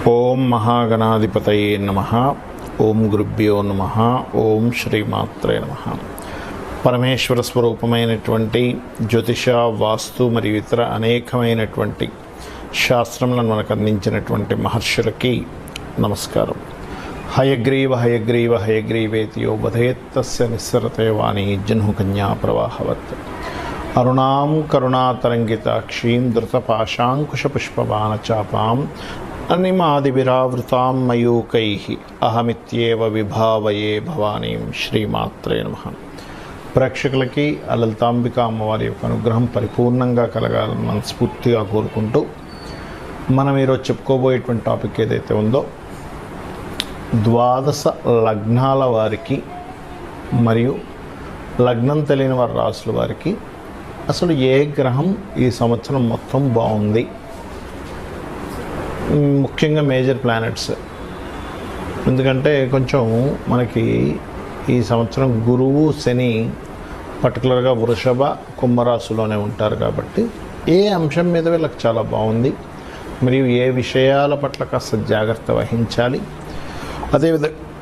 ఓం మహాగణాధిపతయే నమః. ఓం గురుభ్యో నమః. ఓం శ్రీమాత్రే నమః. పరమేశ్వర స్వరూపమైనటువంటి జ్యోతిష, వాస్తు మరియు ఇతర అనేకమైనటువంటి శాస్త్రములను మనకు అందించినటువంటి మహర్షులకి నమస్కారం. హయగ్రీవ హయగ్రీవ హయగ్రీవేతియో వధేత్తస్య నిస్సరతే వాణి జహ్నుకన్యా ప్రవాహవత్. అరుణాం కరుణాతరంగితాక్షీం ధృతపాశాంకుశపుష్పబాణచాపాం అనిమాదివిరావృతాం మయూకైః అహమిత్యేవ విభావయే భవానీం. శ్రీమాత్రే నమః. ప్రేక్షకులకి లలితాంబిక అమ్మవారి యొక్క అనుగ్రహం పరిపూర్ణంగా కలగాలని మనస్ఫూర్తిగా కోరుకుంటూ మనం ఈరోజు చెప్పుకోబోయేటువంటి టాపిక్ ఏదైతే ఉందో, ద్వాదశ లగ్నాల వారికి మరియు లగ్నం తెలియని వారి రాసుల వారికి అసలు ఏ గ్రహం ఈ సంవత్సరం మొత్తం బాగుంది, ముఖ్యంగా మేజర్ ప్లానెట్స్. ఎందుకంటే కొంచెం మనకి ఈ సంవత్సరం గురువు, శని పర్టికులర్గా వృషభ, కుంభరాశిలోనే ఉంటారు కాబట్టి ఏ అంశం మీద వీళ్ళకి చాలా బాగుంది మరియు ఏ విషయాల పట్ల కాస్త జాగ్రత్త వహించాలి.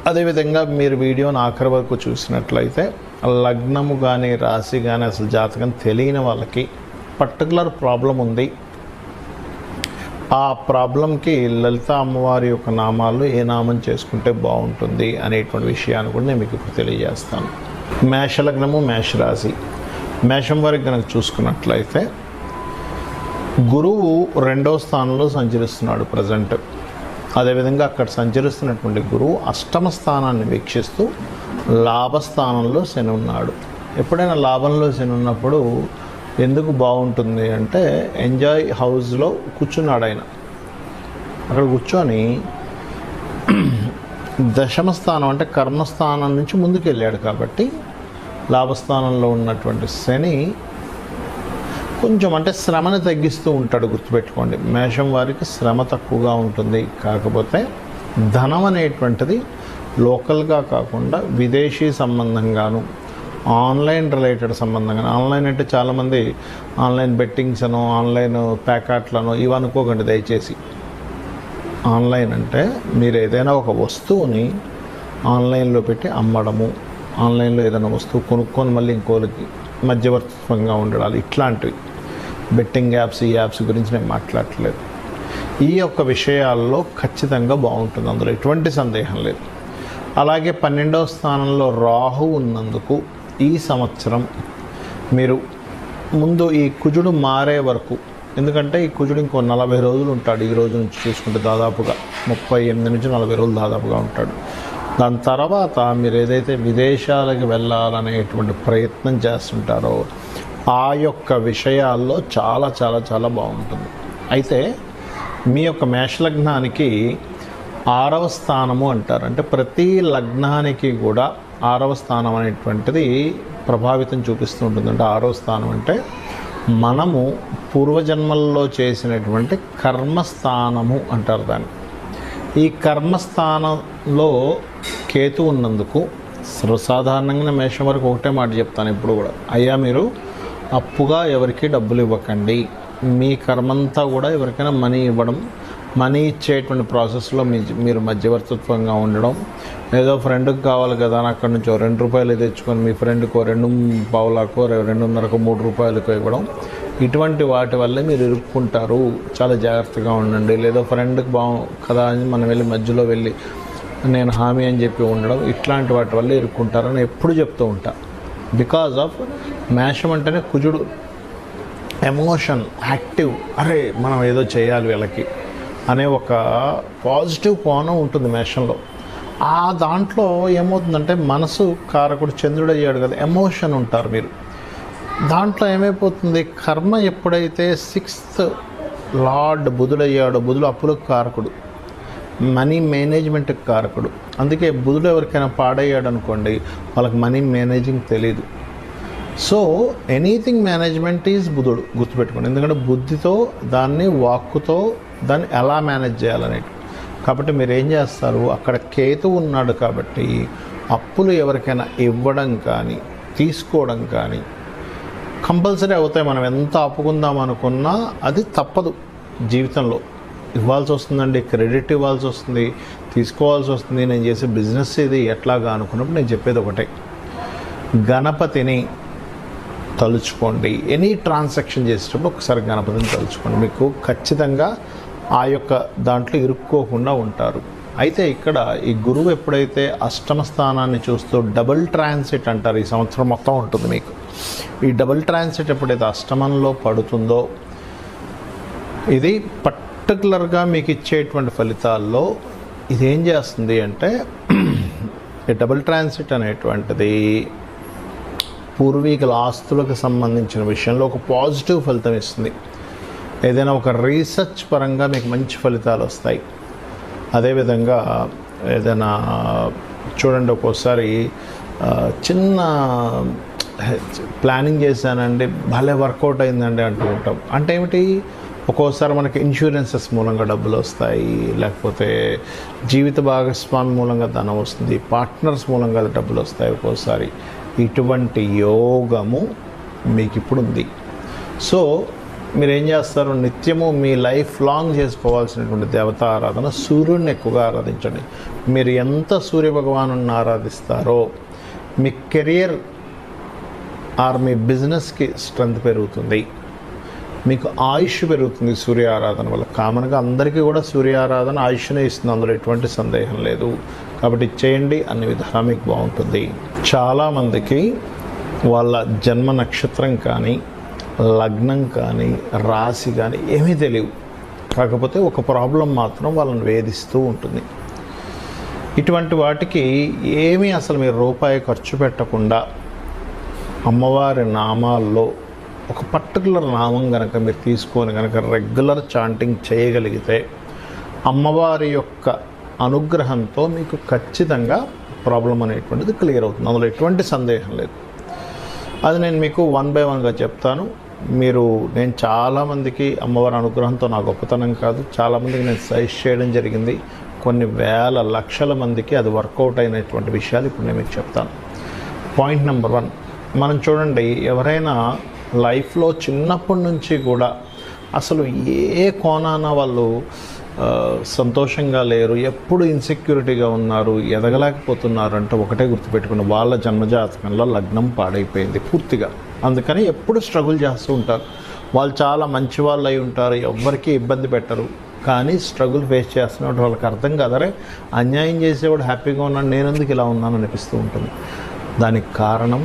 అదేవిధంగా మీరు వీడియోని ఆఖరి వరకు చూసినట్లయితే లగ్నము కానీ రాశి కానీ అసలు జాతకం తెలియని వాళ్ళకి పర్టికులర్ ప్రాబ్లం ఉంది, ఆ ప్రాబ్లంకి లలిత అమ్మవారి యొక్క నామాలు ఏ నామం చేసుకుంటే బాగుంటుంది అనేటువంటి విషయాన్ని కూడా నేను మీకు ఇప్పుడు తెలియజేస్తాను. మేషలగ్నము, మేషరాశి. మేషం వారికి కనుక చూసుకున్నట్లయితే గురువు 2వ స్థానంలో సంచరిస్తున్నాడు ప్రజెంట్. అదేవిధంగా అక్కడ సంచరిస్తున్నటువంటి గురువు 8వ స్థానాన్ని వీక్షిస్తూ లాభస్థానంలో శని ఉన్నాడు. ఎప్పుడైనా లాభంలో శని ఉన్నప్పుడు ఎందుకు బాగుంటుంది అంటే, ఎంజాయ్ హౌస్లో కూర్చున్నాడు ఆయన. అక్కడ కూర్చొని దశమ స్థానం అంటే కర్మస్థానం నుంచి ముందుకు వెళ్ళాడు కాబట్టి లాభస్థానంలో ఉన్నటువంటి శని కొంచెం అంటే శ్రమను తగ్గిస్తూ ఉంటాడు. గుర్తుపెట్టుకోండి, మేషం వారికి శ్రమ తక్కువగా ఉంటుంది. కాకపోతే ధనం అనేటువంటిది లోకల్గా కాకుండా విదేశీ సంబంధంగాను, ఆన్లైన్ రిలేటెడ్ సంబంధంగా. ఆన్లైన్ అంటే చాలామంది ఆన్లైన్ బెట్టింగ్స్ అనో, ఆన్లైన్ ప్యాకెట్లను ఇవి అనుకోకండి దయచేసి. ఆన్లైన్ అంటే మీరు ఏదైనా ఒక వస్తువుని ఆన్లైన్లో పెట్టి అమ్మడము, ఆన్లైన్లో ఏదైనా వస్తువు కొనుక్కొని మళ్ళీ ఇంకోరికి మధ్యవర్తిత్వంగా ఉండడాలు, ఇట్లాంటివి. బెట్టింగ్ యాప్స్, ఈ యాప్స్ గురించి నేను మాట్లాడట్లేదు. ఈ యొక్క విషయాల్లో ఖచ్చితంగా బాగుంటుంది, అందులో ఎటువంటి సందేహం లేదు. అలాగే 12వ స్థానంలో రాహు ఉన్నందుకు ఈ సంవత్సరం మీరు ముందు ఈ కుజుడు మారే వరకు, ఎందుకంటే ఈ కుజుడు ఇంకో 40 రోజులు ఉంటాడు. ఈ రోజు నుంచి చూసుకుంటే దాదాపుగా 38 నుంచి 40 రోజులు దాదాపుగా ఉంటాడు. దాని తర్వాత మీరు ఏదైతే విదేశాలకు వెళ్ళాలనేటువంటి ప్రయత్నం చేస్తుంటారో ఆ యొక్క విషయాల్లో చాలా చాలా చాలా బాగుంటుంది. అయితే మీ యొక్క మేషలగ్నానికి 6వ స్థానము అంటారు. అంటే ప్రతి లగ్నానికి కూడా 6వ స్థానం అనేటువంటిది ప్రభావితం చూపిస్తూ ఉంటుంది. అంటే 6వ స్థానం అంటే మనము పూర్వజన్మల్లో చేసినటువంటి కర్మస్థానము అంటారు దాన్ని. ఈ కర్మస్థానంలో కేతు ఉన్నందుకు సర్వసాధారణంగా మేషం వరకు ఒకటే మాట చెప్తాను ఇప్పుడు కూడా, అయ్యా మీరు అప్పుగా ఎవరికి డబ్బులు ఇవ్వకండి. మీ కర్మంతా కూడా ఎవరికైనా మనీ ఇవ్వడం, మనీ ఇచ్చేటువంటి ప్రాసెస్లో మీరు మధ్యవర్తిత్వంగా ఉండడం. ఏదో ఫ్రెండ్కి కావాలి కదా అని అక్కడి నుంచి 2 రూపాయలు తెచ్చుకొని మీ ఫ్రెండ్కో 2 పావులకో 2.5కో 3 రూపాయలకో ఇవ్వడం, ఇటువంటి వాటి వల్లే మీరు ఇరుక్కుంటారు. చాలా జాగ్రత్తగా ఉండండి. లేదో ఫ్రెండ్కి కదా అని మనం వెళ్ళి మధ్యలో వెళ్ళి నేను హామీ అని చెప్పి ఉండడం, ఇట్లాంటి వాటి వల్ల ఇరుక్కుంటారని ఎప్పుడు చెప్తూ ఉంటా. బికాజ్ ఆఫ్ మేషం అంటేనే కుజుడు ఎమోషన్, యాక్టివ్, అరే మనం ఏదో చేయాలి వీళ్ళకి అనే ఒక పాజిటివ్ కోణం ఉంటుంది మేషంలో. ఆ దాంట్లో ఏమవుతుందంటే మనసు కారకుడు చంద్రుడు అయ్యాడు కదా, ఎమోషన్ ఉంటారు మీరు. దాంట్లో ఏమైపోతుంది, కర్మ ఎప్పుడైతే 6th లార్డ్ బుధుడయ్యాడో, బుధుడు అప్పులకు కారకుడు, మనీ మేనేజ్మెంట్కి కారకుడు. అందుకే బుధుడు ఎవరికైనా పాడయ్యాడు అనుకోండి, వాళ్ళకి మనీ మేనేజింగ్ తెలీదు. సో ఎనీథింగ్ మేనేజ్మెంట్ ఈజ్ బుధుడు, గుర్తుపెట్టుకోండి. ఎందుకంటే బుద్ధితో దాన్ని, వాక్కుతో దాన్ని ఎలా మేనేజ్ చేయాలనేది. కాబట్టి మీరు ఏం చేస్తారు, అక్కడ కేతు ఉన్నాడు కాబట్టి అప్పులు ఎవరికైనా ఇవ్వడం కానీ తీసుకోవడం కానీ కంపల్సరీ అవుతాయి. మనం ఎంత అప్పుకుందాం అనుకున్నా అది తప్పదు జీవితంలో. ఇవ్వాల్సి వస్తుందండి, క్రెడిట్ ఇవ్వాల్సి వస్తుంది, తీసుకోవాల్సి వస్తుంది, నేను చేసే బిజినెస్ ఇది ఎట్లాగా అనుకున్నప్పుడు నేను చెప్పేది ఒకటే, గణపతిని తలుచుకోండి. ఎనీ ట్రాన్సాక్షన్ చేసేటప్పుడు ఒకసారి గణపతిని తలుచుకోండి, మీకు ఖచ్చితంగా ఆ యొక్క దాంట్లో ఇరుక్కోకుండా ఉంటారు. అయితే ఇక్కడ ఈ గురువు ఎప్పుడైతే అష్టమ స్థానాన్ని చూస్తూ డబుల్ ట్రాన్సిట్ అంటారు, ఈ సంవత్సరం మొత్తం ఉంటుంది మీకు. ఈ డబుల్ ట్రాన్సిట్ ఎప్పుడైతే అష్టమంలో పడుతుందో ఇది పర్టికులర్గా మీకు ఇచ్చేటువంటి ఫలితాల్లో ఇది ఏం చేస్తుంది అంటే, ఈ డబుల్ ట్రాన్సిట్ అనేటువంటిది పూర్వీకుల ఆస్తులకు సంబంధించిన విషయంలో ఒక పాజిటివ్ ఫలితం ఇస్తుంది. ఏదైనా ఒక రీసెర్చ్ పరంగా మీకు మంచి ఫలితాలు వస్తాయి. అదేవిధంగా ఏదైనా చూడండి, ఒక్కోసారి చిన్న ప్లానింగ్ చేశానండి భలే వర్కౌట్ అయిందండి అంటూ ఉంటాం. అంటే ఏమిటి, ఒక్కోసారి మనకి ఇన్సూరెన్సెస్ మూలంగా డబ్బులు వస్తాయి, లేకపోతే జీవిత భాగస్వామి మూలంగా ధనం వస్తుంది, పార్ట్నర్స్ మూలంగా డబ్బులు వస్తాయి ఒక్కోసారి. ఇటువంటి యోగము మీకు ఇప్పుడు ఉంది. సో మీరు ఏం చేస్తారు, నిత్యము మీ లైఫ్ లాంగ్ చేసుకోవాల్సినటువంటి దేవతా ఆరాధన సూర్యుడిని ఎక్కువగా ఆరాధించండి. మీరు ఎంత సూర్య భగవాను ఆరాధిస్తారో మీ కెరియర్ ఆర్ మీ బిజినెస్కి స్ట్రెంత్ పెరుగుతుంది, మీకు ఆయుష్ పెరుగుతుంది సూర్య ఆరాధన వల్ల. కామన్గా అందరికీ కూడా సూర్య ఆరాధన ఆయుష్నే ఇస్తుంది, అందులో ఎటువంటి సందేహం లేదు. కాబట్టి చేయండి, అన్ని విధాలా మీకు బాగుంటుంది. చాలామందికి వాళ్ళ జన్మ నక్షత్రం కానీ, లగ్నం కానీ, రాశి కానీ ఏమీ తెలియవు. కాకపోతే ఒక ప్రాబ్లం మాత్రం వాళ్ళని వేధిస్తూ ఉంటుంది. ఇటువంటి వాటికి ఏమీ అసలు మీరు రూపాయి ఖర్చు పెట్టకుండా అమ్మవారి నామాల్లో ఒక పర్టికులర్ నామం కనుక మీరు తీసుకొని కనుక రెగ్యులర్ చాంటింగ్ చేయగలిగితే అమ్మవారి యొక్క అనుగ్రహంతో మీకు ఖచ్చితంగా ప్రాబ్లం అనేటువంటిది క్లియర్ అవుతుంది, అందులో ఎటువంటి సందేహం లేదు. అది నేను మీకు 1 by 1గా చెప్తాను. నేను చాలామందికి అమ్మవారి అనుగ్రహంతో నా గొప్పతనం కాదు, చాలామందికి నేను సజెస్ట్ చేయడం జరిగింది. కొన్ని వేల లక్షల మందికి అది వర్కౌట్ అయినటువంటి విషయాలు ఇప్పుడు నేను మీకు చెప్తాను. పాయింట్ నెంబర్ 1, మనం చూడండి, ఎవరైనా లైఫ్లో చిన్నప్పటి నుంచి కూడా అసలు ఏ కోణాన వాళ్ళు సంతోషంగా లేరు, ఎప్పుడు ఇన్సెక్యూరిటీగా ఉన్నారు, ఎదగలేకపోతున్నారు అంటే ఒకటే గుర్తుపెట్టుకుని, వాళ్ళ జన్మజాతకంలో లగ్నం పాడైపోయింది పూర్తిగా. అందుకని ఎప్పుడు స్ట్రగుల్ చేస్తూ ఉంటారు. వాళ్ళు చాలా మంచి వాళ్ళు అయి ఉంటారు, ఎవ్వరికీ ఇబ్బంది పెట్టరు, కానీ స్ట్రగుల్ ఫేస్ చేస్తున్నట్టు వాళ్ళకి అర్థం కాదరే అన్యాయం చేసేవాడు హ్యాపీగా ఉన్నాడు, నేను ఎందుకు ఇలా ఉన్నాను అనిపిస్తూ ఉంటుంది. దానికి కారణం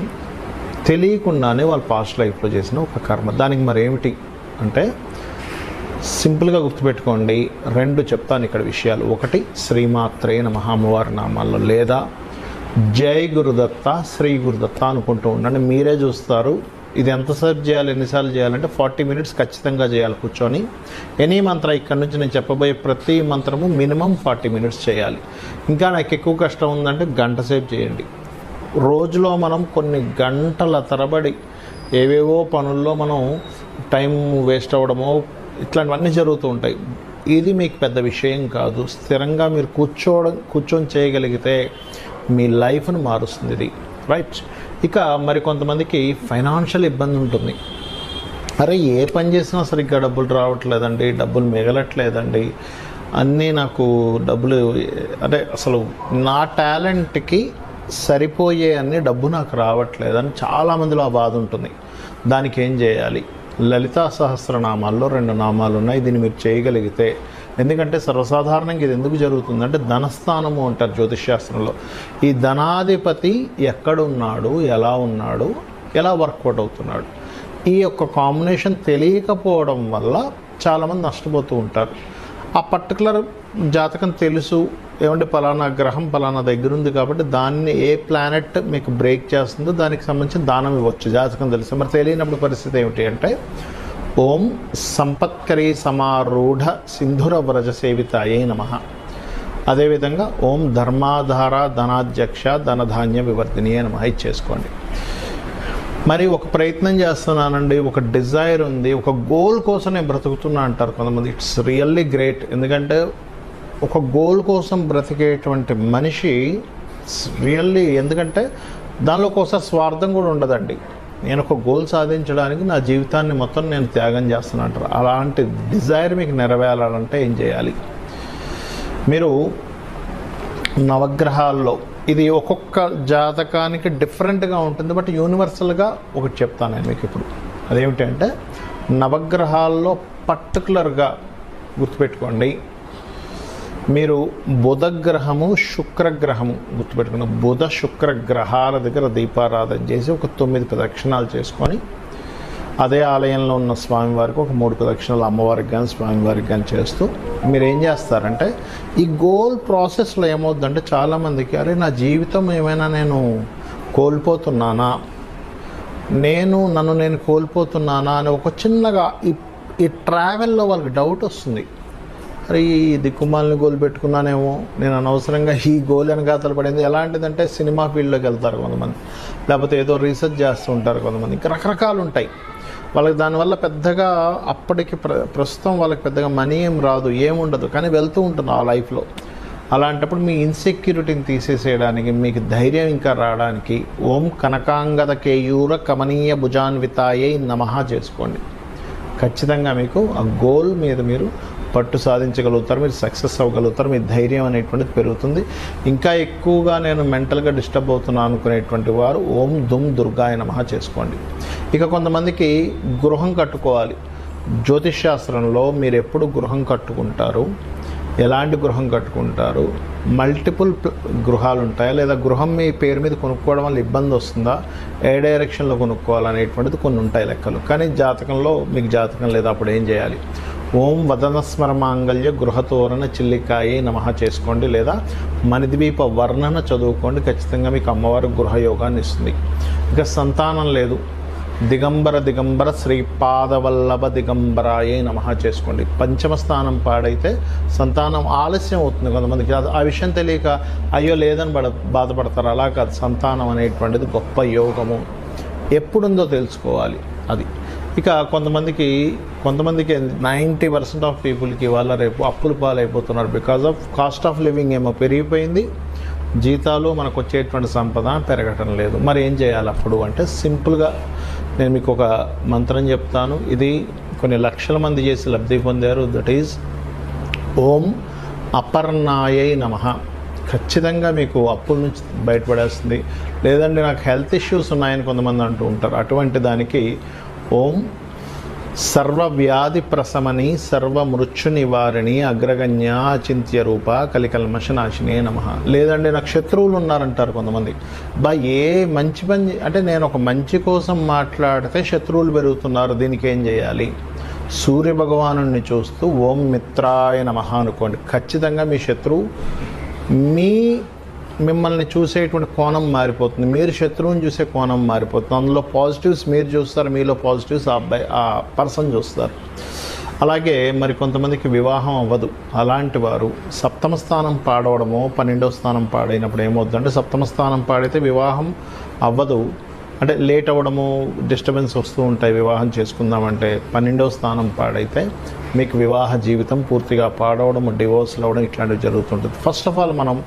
తెలియకుండానే వాళ్ళు పాస్ట్ లైఫ్లో చేసిన ఒక కర్మ. దానికి మరి ఏమిటి అంటే సింపుల్గా గుర్తుపెట్టుకోండి, 2 చెప్తాను ఇక్కడ విషయాలు. ఒకటి, శ్రీమాత్రే నమః అమ్మవారి నామాల్లో, లేదా జై గురుదత్త, శ్రీ గురుదత్త అనుకుంటూ ఉండండి. మీరే చూస్తారు ఇది ఎంతసేపు చేయాలి, ఎన్నిసార్లు చేయాలంటే 40 minutes ఖచ్చితంగా చేయాలి కూర్చొని. ఎనీ మంత్ర ఇక్కడ నుంచి నేను చెప్పబోయే ప్రతి మంత్రము మినిమం 40 minutes చేయాలి. ఇంకా నాకు ఎక్కువ కష్టం ఉందంటే గంట సేపు చేయండి. రోజులో మనం కొన్ని గంటల తరబడి ఏవేవో పనుల్లో మనం టైం వేస్ట్ అవ్వడమో ఇట్లాంటివన్నీ జరుగుతూ ఉంటాయి. ఇది మీకు పెద్ద విషయం కాదు. స్థిరంగా మీరు కూర్చొని చేయగలిగితే మీ లైఫ్ను మారుస్తుంది ఇది, రైట్. ఇక మరి కొంతమందికి ఫైనాన్షియల్ ఇబ్బంది ఉంటుంది. అరే ఏ పని చేసినా సరిగ్గా డబ్బులు రావట్లేదండి, డబ్బులు మిగలట్లేదండి, అన్నీ నాకు డబ్బులు అంటే అసలు నా టాలెంట్కి సరిపోయే అన్ని డబ్బు నాకు రావట్లేదని చాలామందిలో ఆ బాధ ఉంటుంది. దానికి ఏం చేయాలి? లలితా సహస్రనామాల్లో 2 నామాలు ఉన్నాయి, దీన్ని మీరు చేయగలిగితే. ఎందుకంటే సర్వసాధారణంగా ఇది ఎందుకు జరుగుతుందంటే ధనస్థానము అంటారు జ్యోతిష్శాస్త్రంలో. ఈ ధనాధిపతి ఎక్కడున్నాడు, ఎలా ఉన్నాడు, ఎలా వర్కౌట్ అవుతున్నాడు, ఈ యొక్క కాంబినేషన్ తెలియకపోవడం వల్ల చాలామంది నష్టపోతూ ఉంటారు. ఆ పర్టికులర్ జాతకం తెలుసు, ఏమంటే పలానా గ్రహం పలానా దగ్గర ఉంది కాబట్టి దాన్ని ఏ ప్లానెట్ మీకు బ్రేక్ చేస్తుందో దానికి సంబంధించిన దానం ఇవ్వచ్చు, జాతకం తెలుసు. మరి తెలియనప్పుడు పరిస్థితి ఏమిటి అంటే, ఓం సంపత్కరీ సమారూఢ సింధుర వ్రజ సేవితాయే నమః. అదేవిధంగా ఓం ధర్మాధార ధనాధ్యక్ష ధనధాన్య వివర్ధినియే నమః చేసుకోండి. మరి ఒక ప్రయత్నం చేస్తున్నానండి, ఒక డిజైర్ ఉంది, ఒక గోల్ కోసం నేను బ్రతుకుతున్నా అంటారు కొంతమంది. It's really great. ఎందుకంటే ఒక గోల్ కోసం బ్రతికేటువంటి మనిషి రియల్లీ, ఎందుకంటే దానిలో ఒకసారి స్వార్థం కూడా ఉండదండి. నేను ఒక గోల్ సాధించడానికి నా జీవితాన్ని మొత్తం నేను త్యాగం చేస్తున్నాను అంటారు. అలాంటి డిజైర్ మీకు నెరవేరాలంటే ఏం చేయాలి? మీరు నవగ్రహాల్లో ఇది ఒక్కొక్క జాతకానికి డిఫరెంట్గా ఉంటుంది, బట్ యూనివర్సల్గా ఒకటి చెప్తాను నేను మీకు ఇప్పుడు. అదేమిటంటే నవగ్రహాల్లో పర్టికులర్గా గుర్తుపెట్టుకోండి, మీరు బుధగ్రహము శుక్రగ్రహము గుర్తుపెట్టుకున్న బుధ శుక్ర గ్రహాల దగ్గర దీపారాధన చేసి ఒక 9 ప్రదక్షిణాలు చేసుకొని అదే ఆలయంలో ఉన్న స్వామివారికి ఒక 3 ప్రదక్షిణాలు అమ్మవారికి కానీ స్వామివారికి కానీ చేస్తూ మీరు ఏం చేస్తారంటే ఈ గోల్ ప్రాసెస్లో ఏమవుతుందంటే చాలామందికి అరే నా జీవితం ఏమైనా నేను కోల్పోతున్నానా, నన్ను నేను కోల్పోతున్నానా అని ఒక చిన్నగా ఈ ట్రావెల్లో వాళ్ళకి డౌట్ వస్తుంది. అరే ఈ దిక్కుమాలని గోల్ పెట్టుకున్నానేమో, నేను అనవసరంగా ఈ గోల్ వెనకాతలు పడింది. ఎలాంటిదంటే సినిమా ఫీల్డ్లోకి వెళ్తారు కొంతమంది, లేకపోతే ఏదో రీసెర్చ్ చేస్తూ ఉంటారు కొంతమంది, ఇంకా రకరకాలు ఉంటాయి వాళ్ళకి. దానివల్ల పెద్దగా అప్పటికి ప్రస్తుతం వాళ్ళకి పెద్దగా మనీ ఏం రాదు, ఏముండదు, కానీ వెళ్తూ ఉంటుంది ఆ లైఫ్లో. అలాంటప్పుడు మీ ఇన్సెక్యూరిటీని తీసేసేయడానికి, మీకు ధైర్యం ఇంకా రావడానికి ఓం కనకాంగద కేయూర కమనీయ భుజాన్వితాయే నమః చేసుకోండి. ఖచ్చితంగా మీకు ఆ గోల్ మీద మీరు పట్టు సాధించగలుగుతారు, మీరు సక్సెస్ అవ్వగలుగుతారు, మీ ధైర్యం అనేటువంటిది పెరుగుతుంది. ఇంకా ఎక్కువగా నేను మెంటల్గా డిస్టర్బ్ అవుతున్నాను అనుకునేటువంటి వారు ఓం దుమ్ దుర్గాయ నమః చేసుకోండి. ఇక కొంతమందికి గృహం కట్టుకోవాలి. జ్యోతిష్ శాస్త్రంలో మీరు ఎప్పుడు గృహం కట్టుకుంటారు, ఎలాంటి గృహం కట్టుకుంటారు, మల్టిపుల్ గృహాలు ఉంటాయా, లేదా గృహం మీ పేరు మీద కొనుక్కోవడం వల్ల ఇబ్బంది వస్తుందా, ఏ డైరెక్షన్లో కొనుక్కోవాలనేటువంటిది కొన్ని ఉంటాయి లెక్కలు. కానీ జాతకంలో మీకు జాతకం లేదా అప్పుడు ఏం చేయాలి? ఓం వదనస్మర మాంగళ్య గృహతోరణ చిల్లికాయే నమః చేసుకోండి, లేదా మణిద్వీప వర్ణన చదువుకోండి. ఖచ్చితంగా మీకు అమ్మవారు గృహయోగాన్ని ఇస్తుంది. ఇక సంతానం లేదు, దిగంబర శ్రీపాదవల్లభ దిగంబరాయే నమః చేసుకోండి. పంచమ స్థానం పాడైతే సంతానం ఆలస్యం అవుతుంది కొంతమందికి. ఆ విషయం తెలియక అయ్యో లేదని బాధపడతారు. అలా కాదు, సంతానం అనేటువంటిది గొప్ప యోగము, ఎప్పుడుందో తెలుసుకోవాలి అది. ఇక కొంతమందికి 90% ఆఫ్ పీపుల్కి వాళ్ళ రేపు అప్పులు పాలైపోతున్నారు. Because of cost of living ఏమో పెరిగిపోయింది, జీతాలు మనకు వచ్చేటువంటి సంపద పెరగటం లేదు. మరి ఏం చేయాలి అప్పుడు అంటే సింపుల్గా నేను మీకు ఒక మంత్రం చెప్తాను. ఇది కొన్ని లక్షల మంది చేసి లబ్ధి పొందారు. దట్ ఈజ్ ఓం అపర్ణాయై నమః. ఖచ్చితంగా మీకు అప్పుల నుంచి బయటపడేస్తుంది. లేదంటే నాకు హెల్త్ ఇష్యూస్ ఉన్నాయని కొంతమంది అంటూ ఉంటారు. అటువంటి దానికి ఓం సర్వవ్యాధి ప్రశమని సర్వమృత్యు నివారిణి అగ్రగణ్య అచింత్య రూప కలికల్మషనాశినే నమః. లేదండి నాకు శత్రువులు ఉన్నారంటారు కొంతమంది. ఏ మంచి పని అంటే నేను ఒక మంచి కోసం మాట్లాడితే శత్రువులు పెరుగుతున్నారు, దీనికి ఏం చేయాలి? సూర్య భగవానుడిని చూస్తూ ఓం మిత్రాయ నమః అనుకోండి. ఖచ్చితంగా మీ శత్రువు మిమ్మల్ని చూసేటువంటి కోణం మారిపోతుంది, మీరు శత్రువుని చూసే కోణం మారిపోతుంది. అందులో పాజిటివ్స్ మీరు చూస్తారు, మీలో పాజిటివ్స్ ఆ పర్సన్ చూస్తారు. అలాగే మరి కొంతమందికి వివాహం అవ్వదు. అలాంటి వారు సప్తమ స్థానం పాడవడమో 12వ స్థానం పాడైనప్పుడు ఏమవుతుందంటే, సప్తమ స్థానం పాడైతే వివాహం అవ్వదు, అంటే లేట్ అవ్వడము, డిస్టర్బెన్స్ వస్తూ ఉంటాయి వివాహం చేసుకుందామంటే. 12వ స్థానం పాడైతే మీకు వివాహ జీవితం పూర్తిగా పాడవడం, డివోర్స్లు అవ్వడం ఇట్లాంటివి జరుగుతుంటుంది. ఫస్ట్ ఆఫ్ ఆల్ మనం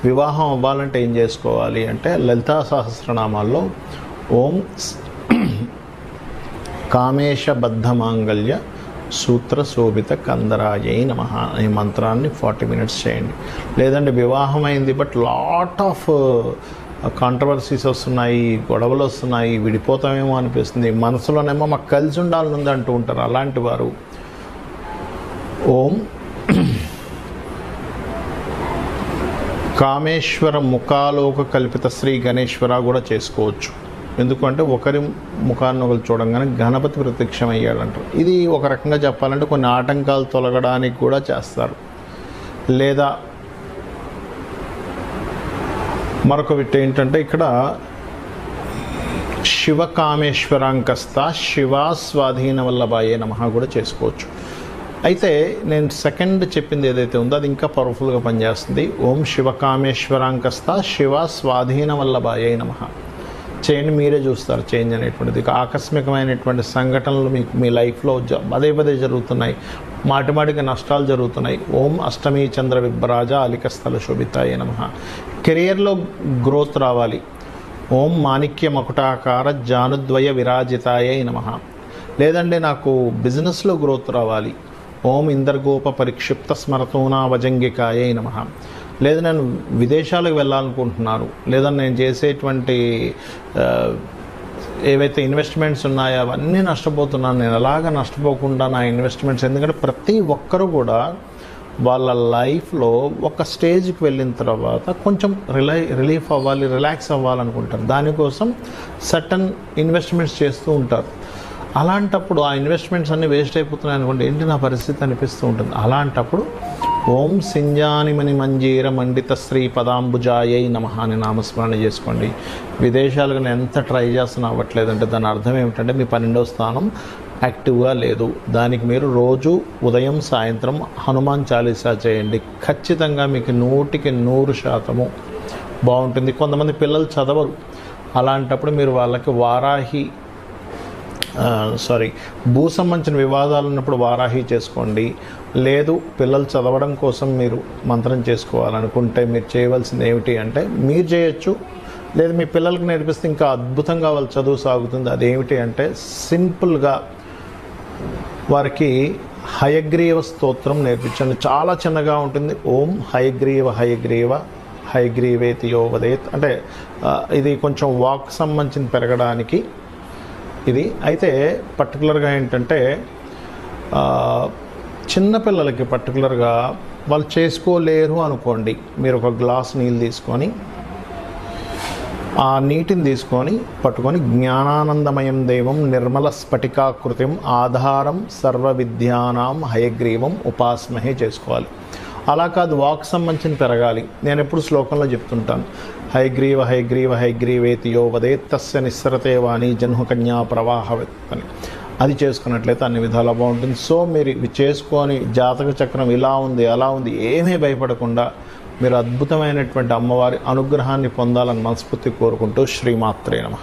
వివాహం అవ్వాలంటే ఏం చేసుకోవాలి అంటే లలితా సహస్రనామాల్లో ఓం కామేశబద్ధ మాంగళ్య సూత్ర శోభిత కందరాయై నమః ఈ మంత్రాన్ని 40 minutes చేయండి. లేదంటే వివాహం అయింది బట్ లాట్ ఆఫ్ కాంట్రవర్సీస్ వస్తున్నాయి, గొడవలు వస్తున్నాయి, విడిపోతామేమో అనిపిస్తుంది, మనసులోనేమో మాకు కలిసి ఉండాలని అంటూ ఉంటారు. అలాంటి వారు ఓం కామేశ్వర ముఖాలోక కల్పిత శ్రీ గణేశ్వర కూడా చేసుకోవచ్చు. ఎందుకంటే ఒకరి ముఖాన్ని ఒకరు చూడంగానే గణపతి ప్రత్యక్షమయ్యాడంటారు. ఇది ఒక రకంగా చెప్పాలంటే కొన్ని ఆటంకాలు తొలగడానికి కూడా చేస్తారు. లేదా మరొక విట్ ఏంటంటే ఇక్కడ శివకామేశ్వరాంకస్త శివా స్వాధీన వల్లభాయే నమః కూడా చేసుకోవచ్చు. అయితే నేను సెకండ్ చెప్పింది ఏదైతే ఉందో అది ఇంకా పవర్ఫుల్గా పనిచేస్తుంది. ఓం శివకామేశ్వరాంకస్త శివ స్వాధీన వల్లభాయే నమః చేయండి. మీరే చూస్తారు చేంజ్ అనేటువంటిది. ఆకస్మికమైనటువంటి సంఘటనలు మీకు మీ లైఫ్లో పదే జరుగుతున్నాయి, మాటిమాటికి నష్టాలు జరుగుతున్నాయి. ఓం అష్టమీ చంద్ర విభ్రాజ అలికస్థల శోభితాయే నమః. కెరియర్లో గ్రోత్ రావాలి. ఓం మాణిక్య మకుటాకార జానుద్వయ విరాజితాయై నమః. లేదండి నాకు బిజినెస్లో గ్రోత్ రావాలి, ఓం ఇందర్గోప పరిక్షిప్త స్మరతూనా వజంగికాయై నమః. లేదా నేను విదేశాలకు వెళ్ళాలనుకుంటున్నారు, లేదా నేను చేసేటువంటి ఏవైతే ఇన్వెస్ట్మెంట్స్ ఉన్నాయో అవన్నీ నష్టపోతున్నాను, నేను అలాగా నష్టపోకుండా నా ఇన్వెస్ట్మెంట్స్, ఎందుకంటే ప్రతి ఒక్కరు కూడా వాళ్ళ లైఫ్లో ఒక స్టేజ్కి వెళ్ళిన తర్వాత కొంచెం రిలీఫ్ అవ్వాలి, రిలాక్స్ అవ్వాలనుకుంటారు, దానికోసం సర్టన్ ఇన్వెస్ట్మెంట్స్ చేస్తూ ఉంటారు. అలాంటప్పుడు ఆ ఇన్వెస్ట్మెంట్స్ అన్నీ వేస్ట్ అయిపోతున్నాయి అనుకోండి, ఏంటి నా పరిస్థితి అనిపిస్తూ ఉంటుంది. అలాంటప్పుడు ఓం సింజానిమణి మంజీర మండిత శ్రీ పదాంబుజాయై నమః అని నామస్మరణ చేసుకోండి. విదేశాలకు నేను ఎంత ట్రై చేస్తున్నా అవ్వట్లేదంటే దాని అర్థం ఏమిటంటే మీ 12వ స్థానం యాక్టివ్గా లేదు. దానికి మీరు రోజు ఉదయం సాయంత్రం హనుమాన్ చాలీసా చేయండి, ఖచ్చితంగా మీకు 100% బాగుంటుంది. కొంతమంది పిల్లలు చదవరు, అలాంటప్పుడు మీరు వాళ్ళకి భూ సంబంధించిన వివాదాలు ఉన్నప్పుడు వారాహి చేసుకోండి. లేదు పిల్లలు చదవడం కోసం మీరు మంత్రం చేసుకోవాలనుకుంటే మీరు చేయవలసింది ఏమిటి అంటే మీరు చేయొచ్చు, లేదు మీ పిల్లలకు నేర్పిస్తే ఇంకా అద్భుతంగా వాళ్ళ చదువు సాగుతుంది. అదేమిటి అంటే సింపుల్గా వారికి హయగ్రీవ స్తోత్రం నేర్పించండి, చాలా చిన్నగా ఉంటుంది. ఓం హయగ్రీవ హయగ్రీవ హయగ్రీవేతి యోవదేత్ అంటే ఇది కొంచెం వాక్ సంబంధించిన పెరగడానికి ఇది. అయితే పర్టికులర్గా ఏంటంటే చిన్నపిల్లలకి పర్టికులర్గా వాళ్ళు చేసుకోలేరు అనుకోండి, మీరు ఒక గ్లాస్ నీళ్ళు తీసుకొని ఆ నీటిని పట్టుకొని జ్ఞానానందమయం దేవం నిర్మల స్ఫటికాకృతిం ఆధారం సర్వ విద్యానాం హయగ్రీవం ఉపాస్మహే చేసుకోవాలి. అలా కాదు, వాక్ సంబంధించిన పెరగాలి. నేను ఎప్పుడు శ్లోకంలో చెప్తుంటాను, హయగ్రీవ హయగ్రీవ హయగ్రీవేతి యో వదేత్ తస్య నిస్సరతే వాణి జన్హుకన్యా ప్రవాహవత్ అని. అది చేసుకున్నట్లయితే అన్ని విధాలా బాగుంటుంది. సో మీరు ఇవి చేసుకొని జాతక చక్రం ఇలా ఉంది అలా ఉంది ఏమీ భయపడకుండా మీరు అద్భుతమైనటువంటి అమ్మవారి అనుగ్రహాన్ని పొందాలని మనస్ఫూర్తి కోరుకుంటూ శ్రీమాత్రే నమః.